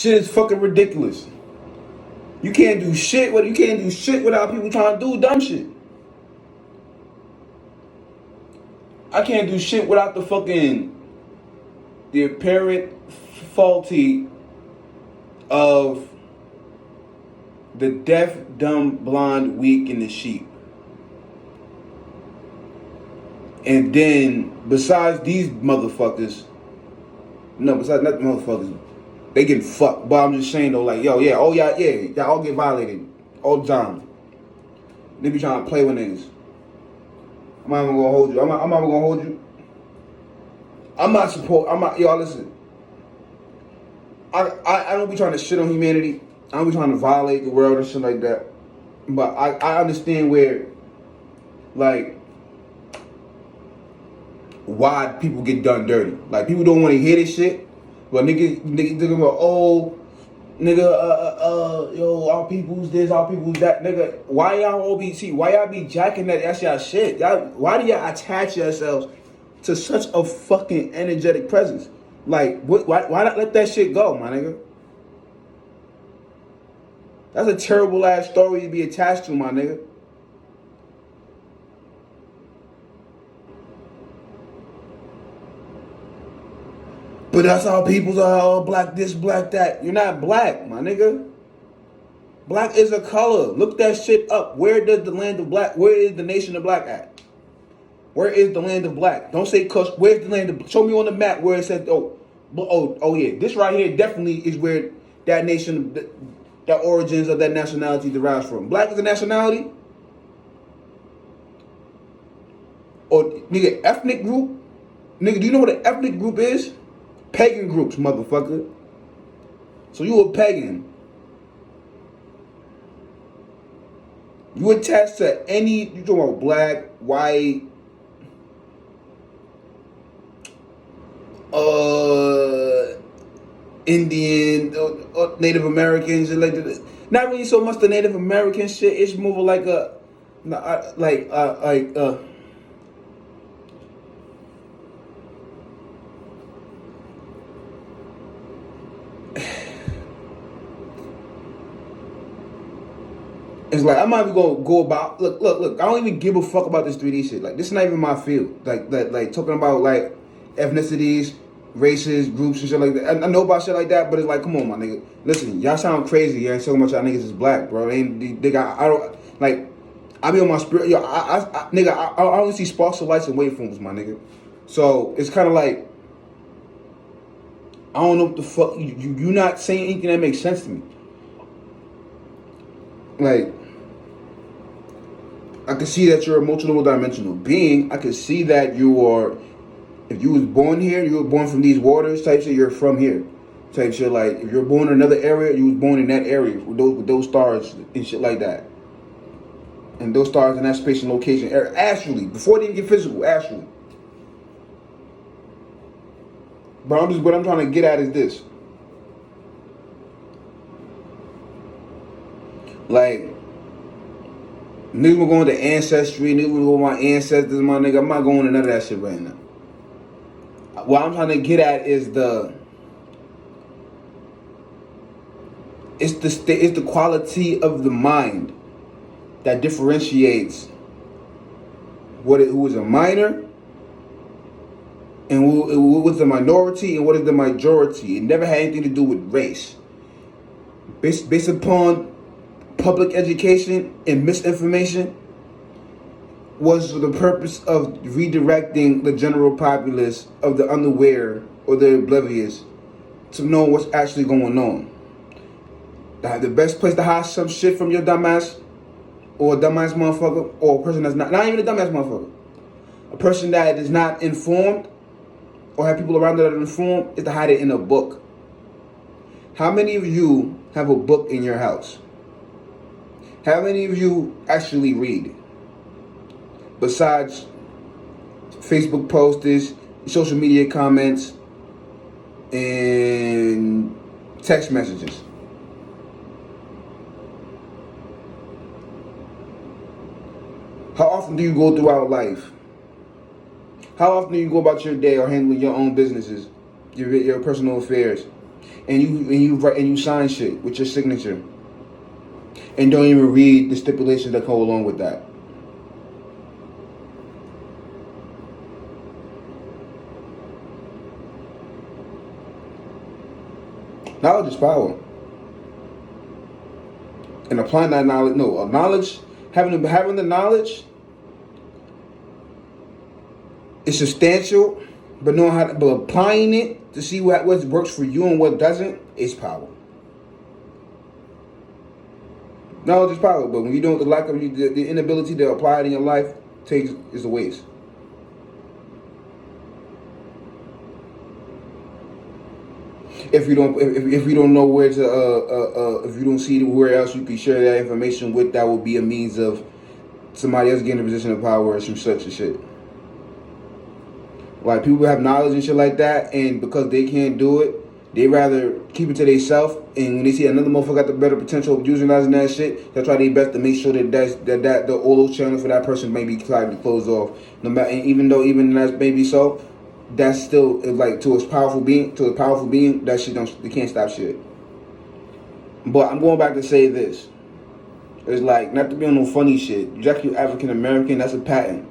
Shit is fucking ridiculous. You can't do shit. You can't do shit without people trying to do dumb shit. I can't do shit without the apparent faulty of the deaf, dumb, blind, weak, and the sheep. And then, besides these motherfuckers, no, besides not the motherfuckers, they getting fucked. But I'm just saying though, like, yo, yeah, oh yeah, y'all all get violated all the time. They be trying to play with niggas. I'm not even gonna hold you. I'm not even gonna hold you. Y'all listen. I don't be trying to shit on humanity. I don't be trying to violate the world and shit like that. But I understand where, like, why people get done dirty. Like, people don't want to hear this shit. But niggas talking about, oh, nigga, yo, our people's this, our people's that, nigga. Why y'all OBT? Why y'all be jacking that? That's y'all shit. Why do y'all attach yourselves to such a fucking energetic presence? Like, why not let that shit go, my nigga? That's a terrible ass story to be attached to, my nigga. But that's how people's are, all black this, black that. You're not black, my nigga. Black is a color. Look that shit up. Where is the nation of black at? Where is the land of black? Don't say cuss. Where's the land of, show me on the map where it says, oh yeah, this right here definitely is where that nation, the origins of that nationality derives from. Black is a nationality? Or, nigga, ethnic group? Nigga, do you know what an ethnic group is? Pagan groups, motherfucker. So you a pagan. You attached to any, you talking about black, white, Indian, Native Americans, and like not really so much the Native American shit. It's more like it's like I'm not even gonna go about. Look. I don't even give a fuck about this 3D shit. Like, this is not even my field. Like talking about like ethnicities, races, groups, and shit like that. I know about shit like that, but it's like, come on, my nigga. Listen, y'all sound crazy. You ain't talking about y'all niggas is black, bro. They got. I don't like. I be on my spirit. Yo, nigga, I only see sparks of lights and waveforms, my nigga. So it's kind of like, I don't know what the fuck you not saying anything that makes sense to me. Like, I can see that you're a multidimensional being. I can see that you are, if you was born here, you were born from these waters type shit, you're from here type shit. Like, if you're born in another area, you was born in that area with those stars and shit like that. And those stars in that space and location, astrally, before they even get physical, astrally. But what I'm trying to get at is this. Like, niggas were going to ancestry, niggas were going to my ancestors, my nigga. I'm not going to none of that shit right now. What I'm trying to get at is it's the quality of the mind that differentiates who is a minor and who is the minority and what is the majority. It never had anything to do with race. Based upon public education and misinformation was the purpose of redirecting the general populace of the unaware or the oblivious to know what's actually going on. The best place to hide some shit from your dumbass or a dumbass motherfucker, or a person that's not even a dumbass motherfucker, a person that is not informed or have people around that are informed, is to hide it in a book. How many of you have a book in your house? How many of you actually read? Besides Facebook posters, social media comments, and text messages. How often do you go throughout life? How often do you go about your day or handling your own businesses, your personal affairs, and you write and you sign shit with your signature, and don't even read the stipulations that go along with that. Knowledge is power. And applying that knowledge, having the knowledge is substantial, but applying it to see what works for you and what doesn't is power. Knowledge is power, but when you don't, the inability to apply it in your life is a waste. If you don't know where to if you don't see where else you can share that information with, that will be a means of somebody else getting a position of power or some such a shit. Like, people have knowledge and shit like that, and because they can't do it, they rather keep it to themselves. And when they see another motherfucker got the better potential of utilizing that shit, they'll try their best to make sure that all those channels for that person may be slightly closed off. No matter, and even that may be so, that's still, like, to a powerful being, that shit they can't stop shit. But I'm going back to say this. It's like, not to be on no funny shit. You're actually African American, that's a patent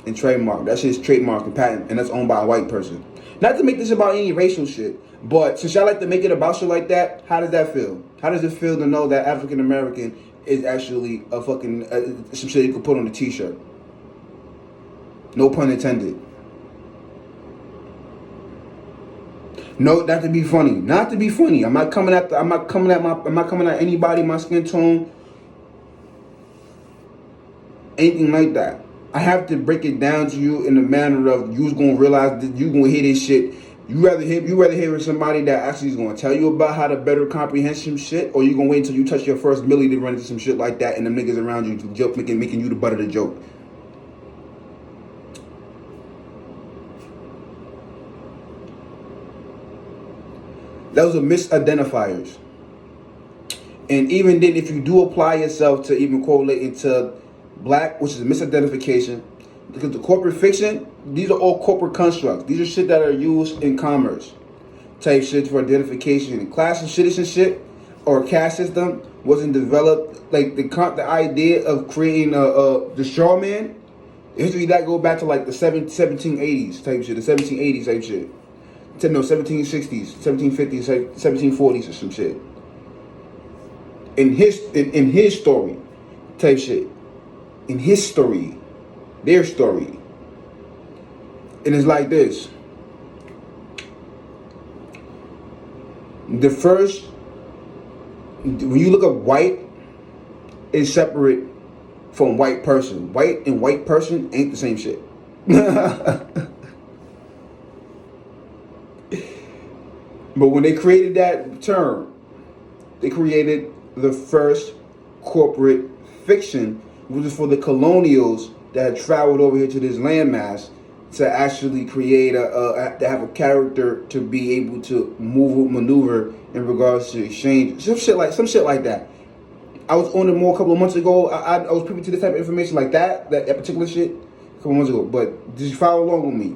and trademark. That shit's trademark and patent, and that's owned by a white person. Not to make this about any racial shit, but since y'all like to make it about shit like that, how does that feel? How does it feel to know that African American is actually a fucking some shit you could put on a t-shirt? No pun intended. No, not to be funny. Not to be funny. I'm not coming at anybody, my skin tone, anything like that. I have to break it down to you in the manner of you's gonna realize that you gonna hear this shit. You rather hear somebody that actually is gonna tell you about how to better comprehend some shit, or you gonna wait until you touch your first milli to run into some shit like that, and the niggas around you to joke, making you the butt of the joke. Those are misidentifiers. And even then, if you do apply yourself to even correlate into black, which is a misidentification, because the corporate fiction, these are all corporate constructs. These are shit that are used in commerce type shit for identification. And class and citizenship or caste system wasn't developed, like the idea of creating the straw man. History that go back to like the 1780s type shit, the 1780s type shit. No, 1760s, 1750s, 1740s or some shit. In his story type shit. In his story. Their story. And it's like this. The first, when you look up white, is separate from white person. White and white person ain't the same shit. But when they created that term, they created the first corporate fiction, which is for the colonials that had traveled over here to this landmass to actually create to have a character to be able to maneuver in regards to exchange, some shit like that. I was on it more a couple of months ago. I was privy to this type of information like that particular shit a couple of months ago. But just follow along with me.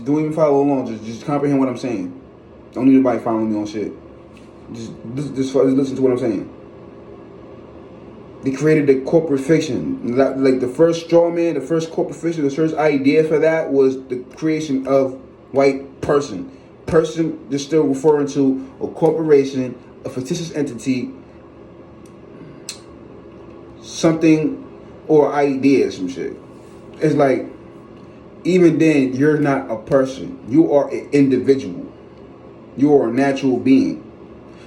Don't even follow along. Just comprehend what I'm saying. Don't need anybody following me on shit. Just listen to what I'm saying. They created the corporate fiction. Like the first straw man, the first corporate fiction, the first idea for that was the creation of white person. Person is still referring to a corporation, a fictitious entity, something or idea, some shit. It's like, even then, you're not a person. You are an individual. You are a natural being.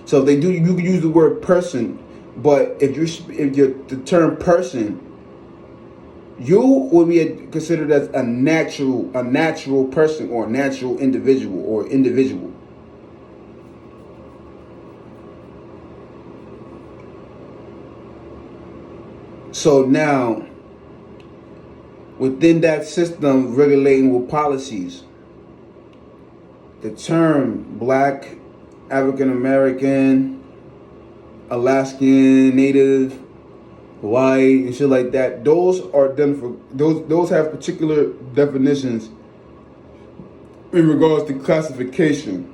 So if you can use the word person, but if you're the term person, you will be considered as a natural person or a natural individual or individual. So now, within that system regulating with policies, the term black, African American, Alaskan, Native, Hawaii, and shit like that, those are done for those have particular definitions in regards to classification.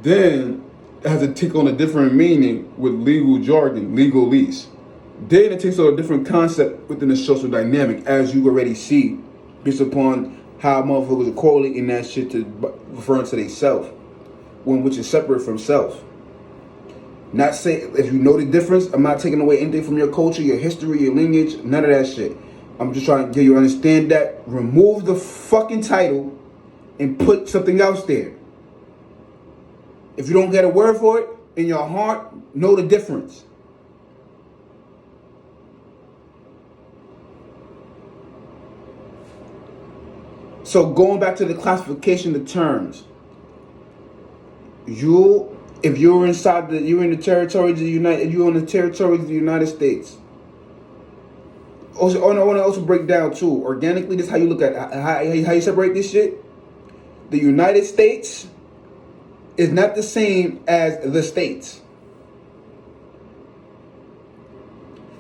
Then it has to take on a different meaning with legal jargon, legalese. Then it takes on a different concept within the social dynamic, as you already see, based upon how motherfuckers are correlating that shit to referring to themselves, which is separate from self. Not saying, if you know the difference, I'm not taking away anything from your culture, your history, your lineage, none of that shit. I'm just trying to get you to understand that. Remove the fucking title and put something else there. If you don't get a word for it, in your heart, know the difference. So going back to the classification of terms, if you're inside you're in the territories of the you're in the territories of the United States. Also, I want to also break down too. Organically, this is how you look at how you separate this shit. The United States is not the same as the states.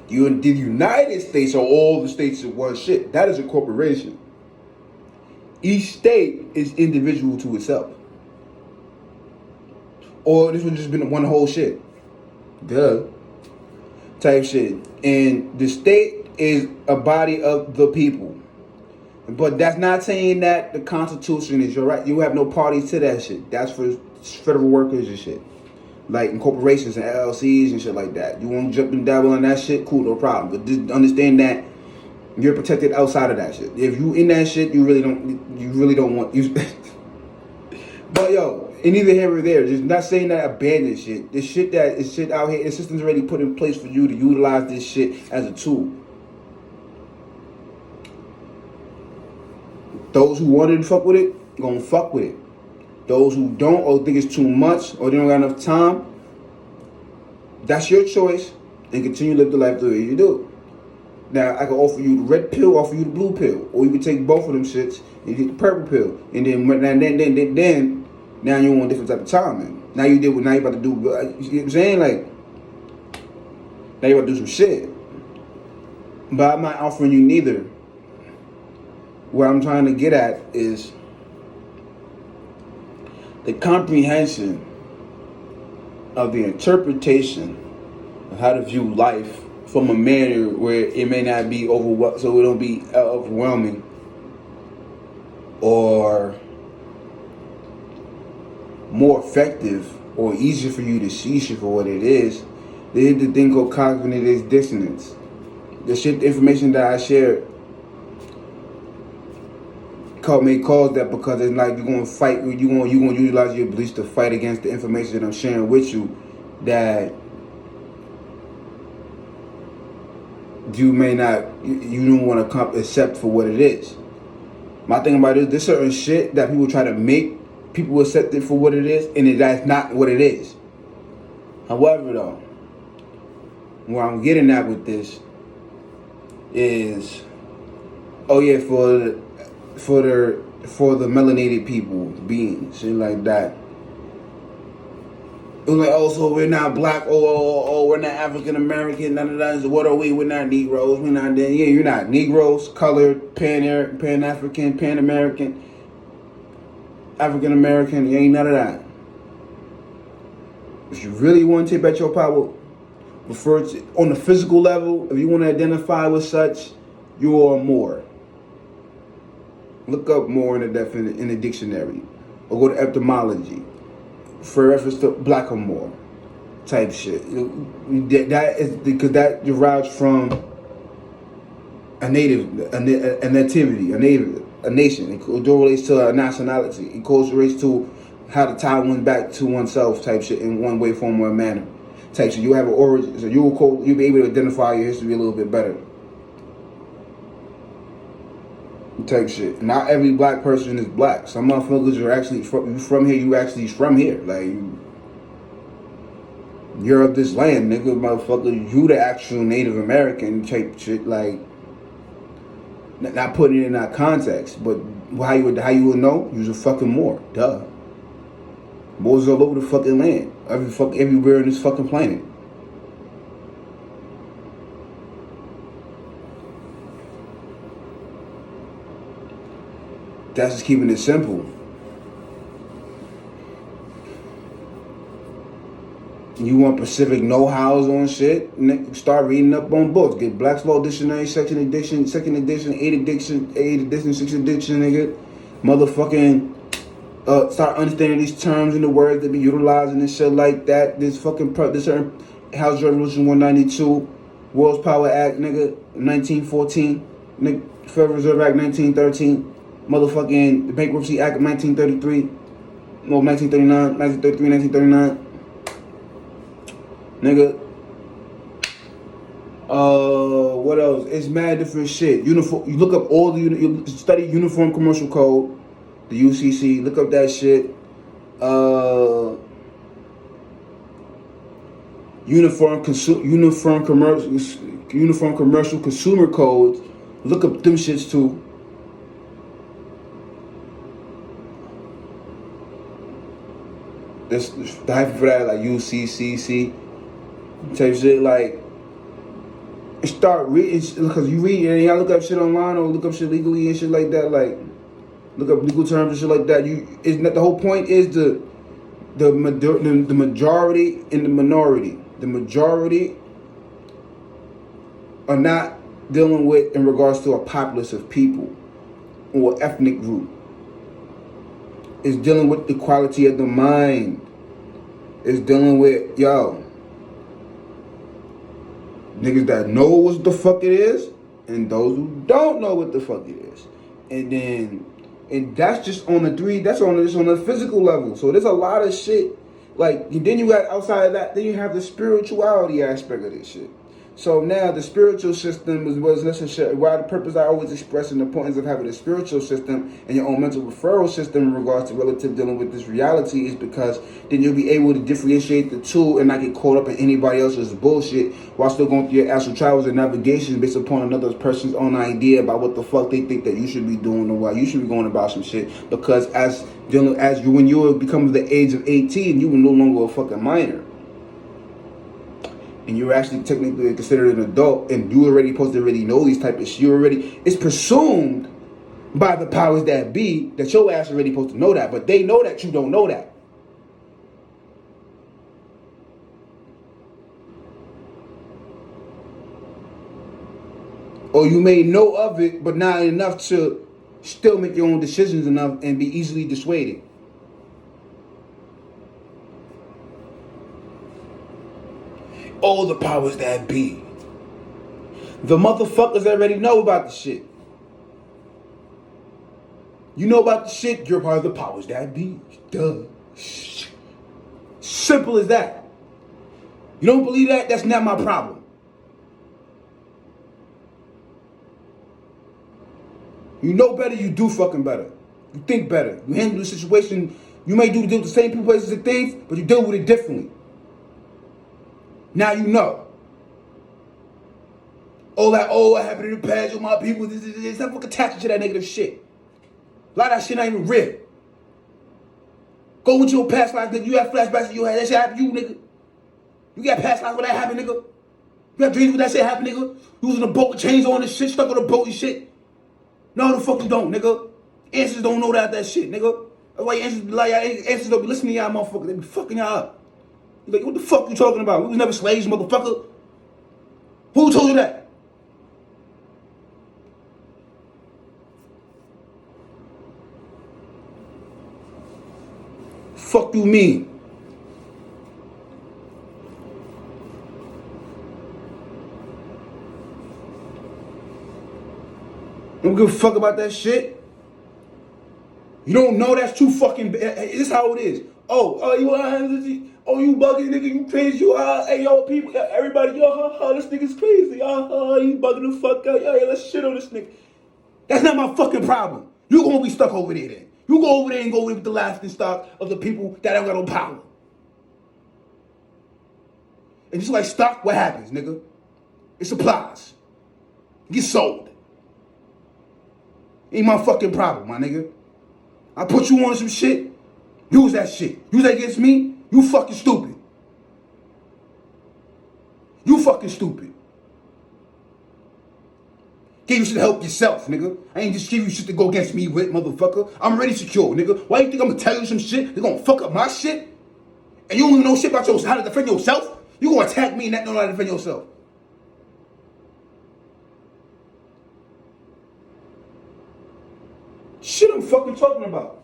The United States are all the states in one shit. That is a corporation. Each state is individual to itself. Or this would just been one whole shit. Duh. Type shit. And the state is a body of the people. But that's not saying that the Constitution is your right. You have no parties to that shit. That's for federal workers and shit. Like in corporations and LLCs and shit like that. You want to jump and dabble on that shit? Cool, no problem. But just understand that you're protected outside of that shit. If you in that shit, you really don't want you. But yo, and either here or there, just not saying that abandon shit. This shit that is shit out here, the system's already put in place for you to utilize this shit as a tool. Those who wanted to fuck with it, gonna fuck with it. Those who don't, or think it's too much, or they don't got enough time, that's your choice, and continue to live the life the way you do. Now, I can offer you the red pill, offer you the blue pill, or you can take both of them shits and get the purple pill, and then now you want a different type of time, man. Now you about to do, you know what I'm saying? Like, now you about to do some shit. But I'm not offering you neither. What I'm trying to get at is the comprehension of the interpretation of how to view life from a manner where it may not be so it don't be overwhelming or more effective or easier for you to see shit for what it is. There's the thing called cognitive dissonance. The information that I shared may cause that, because it's like you're gonna fight, you're gonna utilize your beliefs to fight against the information that I'm sharing with you that you may not, you don't want to accept for what it is. My thing about it is, there's certain shit that people try to make people accept it for what it is, and that's not what it is. However, though, where I'm getting at with this is, oh yeah, for the melanated people, beings, shit like that. It was like, oh, so we're not black, oh, we're not African American, none of that. So what are we? We're not Negroes, we're not, yeah, you're not Negroes, colored, Pan-African, Pan-American, African American, you ain't none of that. If you really want to take back your power, refer to, on the physical level, if you want to identify with such, you are more. Look up more in the dictionary, or go to etymology for reference to black or more type shit. That is because that derives from a nativity, a nation. It correlates to a nationality. It correlates to how to tie one back to oneself type shit in one way, form, or manner type shit. You have an origin, so you'll be able to identify your history a little bit better. Type shit. Not every black person is black. Some motherfuckers are actually from here. You actually from here. Like, you're of this land, nigga, motherfucker. You the actual Native American type shit. Like, not putting it in that context, but how you would know? You're a fucking Moor. Duh. Moors all over the fucking land. Everywhere on this fucking planet. That's just keeping it simple. You want specific know-hows on shit? Start reading up on books. Get Black's Law Dictionary, second edition, 8th edition, 8th edition, 6th edition, nigga. Motherfucking start understanding these terms and the words that be utilizing and shit like that. This certain House Resolution 192, World's Power Act, nigga, 1914, nigga, Federal Reserve Act 1913, motherfucking the Bankruptcy Act of 1933, no, 1939, 1933, 1939. Nigga. What else? It's mad different shit. Uniform. You look up all the. You study Uniform Commercial Code, the UCC. Look up that shit. Uniform Commercial Consumer Codes. Look up them shits too. This the hyphen for that like UCCC. Type shit like start reading because you read and y'all look up shit online or look up shit legally and shit like that. Like look up legal terms and shit like that. It's not the whole point is the majority and the minority. The majority are not dealing with in regards to a populace of people or ethnic group. It's dealing with the quality of the mind. It's dealing with niggas that know what the fuck it is, and those who don't know what the fuck it is. And that's just on that's on the physical level. So there's a lot of shit. Like, then you got outside of that, then you have the spirituality aspect of this shit. So now the spiritual system is what's necessary. Why the purpose I always express the importance of having a spiritual system and your own mental referral system in regards to relative dealing with this reality is because then you'll be able to differentiate the two and not get caught up in anybody else's bullshit while still going through your astral travels and navigation based upon another person's own idea about what the fuck they think that you should be doing or why you should be going about some shit. Because when you become the age of 18, you were no longer a fucking minor. And you're actually technically considered an adult, and you already supposed to already know these type of shit. It's presumed by the powers that be that your ass already supposed to know that, but they know that you don't know that. Or you may know of it, but not enough to still make your own decisions enough and be easily dissuaded. All the powers that be. The motherfuckers already know about the shit. You know about the shit, you're part of the powers that be. Duh. Simple as that. You don't believe that? That's not my problem. You know better, you do fucking better. You think better. You handle the situation. You may deal with the same people, places, and things, but you deal with it differently. Now you know. All that, what happened in the past with my people, this. Stop fucking attaching to that negative shit. A lot of that shit not even real. Go into your past life, nigga. You have flashbacks, you had that shit happen to you, nigga. You got past lives where that happened, nigga. You have dreams where that shit happened, nigga. You was in a boat with chains on and shit, stuck on a boat and shit. No, the fuck you don't, nigga. Ancestors don't know that shit, nigga. That's why your ancestors don't be listening to y'all motherfuckers. They be fucking y'all up. Like, what the fuck you talking about? We was never slaves, motherfucker. Who told you that? Fuck you mean? Don't give a fuck about that shit. You don't know that's too fucking bad. This is how it is. You bugging, nigga, you crazy, hey, yo, people, everybody, this nigga's crazy, he bugging the fuck out, let's shit on this nigga. That's not my fucking problem. You gonna be stuck over there then. You go over there and go with the lasting stock of the people that don't got no power. And just like stock, what happens, nigga? It supplies. It gets sold. Ain't my fucking problem, my nigga. I put you on some shit, use that shit. Use that against me, you fucking stupid. You fucking stupid. Gave you shit to help yourself, nigga. I ain't just give you shit to go against me with, motherfucker. I'm already secure, nigga. Why you think I'm gonna tell you some shit? They gonna fuck up my shit? And you don't even know shit about how to defend yourself? You gonna attack me and not know how to defend yourself? Shit I'm fucking talking about.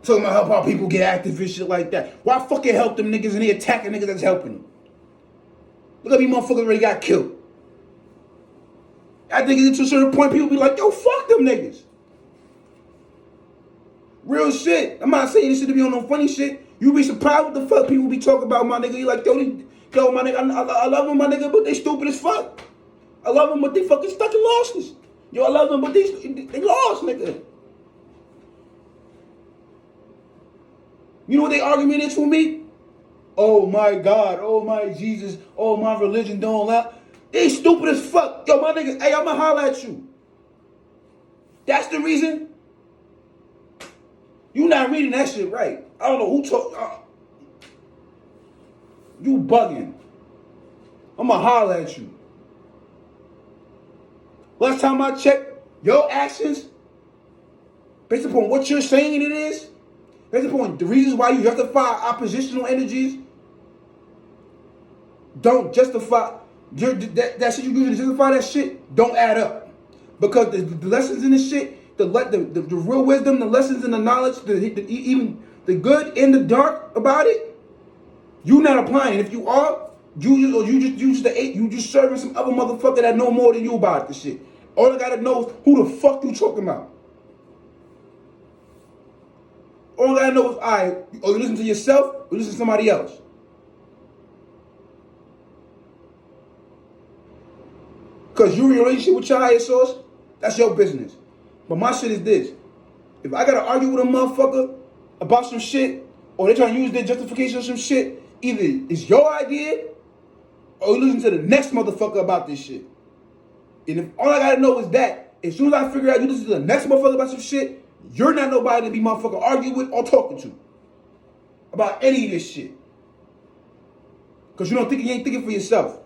Talking about how people get active and shit like that. Why fucking help them niggas and they attacking niggas that's helping them? Look at these motherfuckers already got killed. I think it's to a certain point people be like, yo, fuck them niggas. Real shit. I'm not saying this shit to be on no funny shit. You be surprised what the fuck people be talking about, my nigga. You like, yo, my nigga, I love them, my nigga, but they stupid as fuck. I love them, but they fucking stuck in losses. Yo, I love them, but they lost, nigga. You know what they argument is for me? Oh my God, oh my Jesus, oh my religion don't allow. They stupid as fuck. Yo, my nigga, hey, I'ma holler at you. That's the reason? You not reading that shit right. I don't know who talk. You bugging. I'ma holler at you. Last time I checked, your actions, based upon what you're saying it is, based upon the reasons why you justify oppositional energies, don't justify that shit you use to justify that shit don't add up. Because the lessons in this shit, the real wisdom, the lessons and the knowledge, even the good and the dark about it, you not applying. If you are, you just serving some other motherfucker that know more than you about this shit. All I gotta know is who the fuck you talking about. All I gotta know is, alright, or you listen to yourself, or you listen to somebody else. Because you're in a relationship with your higher source, that's your business. But my shit is this. If I gotta argue with a motherfucker about some shit, or they trying to use their justification or some shit, either it's your idea, or you listen to the next motherfucker about this shit. And if all I gotta know is that, as soon as I figure out you listen to the next motherfucker about some shit, you're not nobody to be motherfucker arguing with or talking to about any of this shit. Because you ain't thinking for yourself.